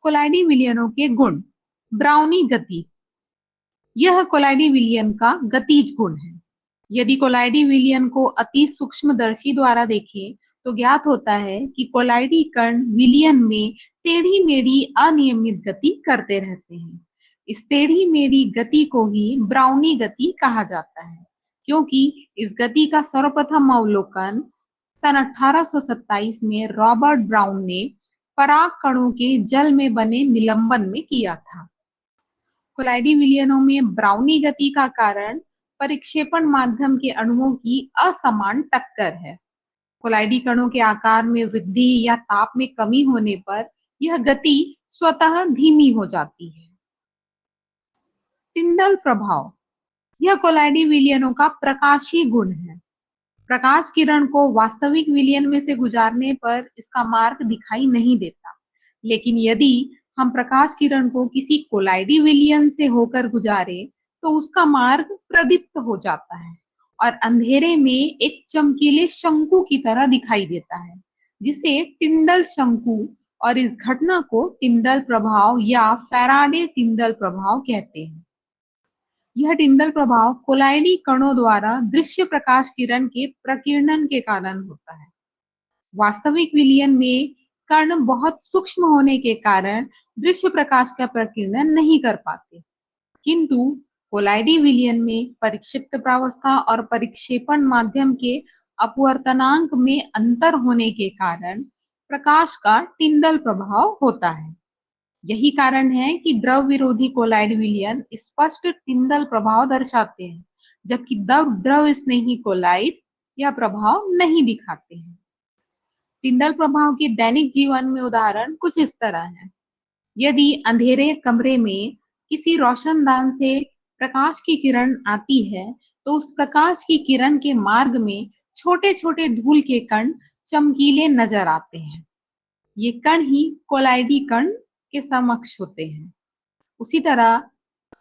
कोलाइडी विलयनों के गुण। ब्राउनी गति, यह कोलाइडी विलयन का गतिज गुण है। यदि कोलाइडी विलयन को अति सूक्ष्मदर्शी द्वारा देखें तो ज्ञात होता है कि कोलाइडी कण विलयन में टेढ़ी मेढ़ी अनियमित गति करते रहते हैं। इस टेढ़ी मेढ़ी गति को ही ब्राउनी गति कहा जाता है, क्योंकि इस गति का सर्वप्रथम अवलोकन सन 1827 में रॉबर्ट ब्राउन ने पराग कणों के जल में बने निलंबन में किया था। कोलाइडी विलयनों में ब्राउनी गति का कारण परिक्षेपण माध्यम के अणुओं की असमान टक्कर है। कोलाइडी कणों के आकार में वृद्धि या ताप में कमी होने पर यह गति स्वतः धीमी हो जाती है। टिंडल प्रभाव, यह कोलाइडी विलयनों का प्रकाशीय गुण है। प्रकाश किरण को वास्तविक विलयन में से गुजारने पर इसका मार्ग दिखाई नहीं देता, लेकिन यदि हम प्रकाश किरण को किसी कोलाइडी विलयन से होकर गुजारे तो उसका मार्ग प्रदीप्त हो जाता है और अंधेरे में एक चमकीले शंकु की तरह दिखाई देता है, जिसे टिंडल शंकु, और इस घटना को टिंडल प्रभाव या फैराडे टिंडल प्रभाव कहते हैं। यह टिंडल प्रभाव कोलाइडी कणों द्वारा दृश्य प्रकाश किरण के प्रकीर्णन के कारण होता है। वास्तविक विलयन में कण बहुत सूक्ष्म होने के कारण दृश्य प्रकाश का प्रकीर्णन नहीं कर पाते, किंतु कोलाइडी विलयन में परिक्षिप्त प्रावस्था और परिक्षेपण माध्यम के अपवर्तनांक में अंतर होने के कारण प्रकाश का टिंडल प्रभाव होता है। यही कारण है कि द्रव विरोधी कोलाइड विलयन स्पष्ट टिंडल प्रभाव दर्शाते हैं, जबकि द्रव स्नेही कोलाइड यह प्रभाव नहीं दिखाते हैं। टिंडल प्रभाव के दैनिक जीवन में उदाहरण कुछ इस तरह है। यदि अंधेरे कमरे में किसी रोशनदान से प्रकाश की किरण आती है तो उस प्रकाश की किरण के मार्ग में छोटे छोटे धूल के कण चमकीले नजर आते हैं। ये कण ही कोलाइडी कण के समक्ष होते हैं। उसी तरह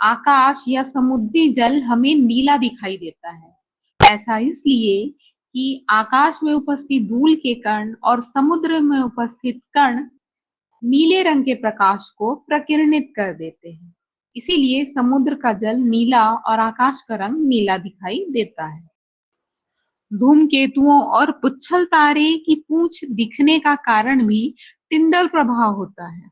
आकाश या समुद्री जल हमें नीला दिखाई देता है। ऐसा इसलिए कि आकाश में उपस्थित धूल के कण और समुद्र में उपस्थित कण नीले रंग के प्रकाश को प्रकीर्णित कर देते हैं। इसीलिए समुद्र का जल नीला और आकाश का रंग नीला दिखाई देता है। धूमकेतुओं और पुच्छल तारे की पूंछ दिखने का कारण भी टिंडल प्रभाव होता है।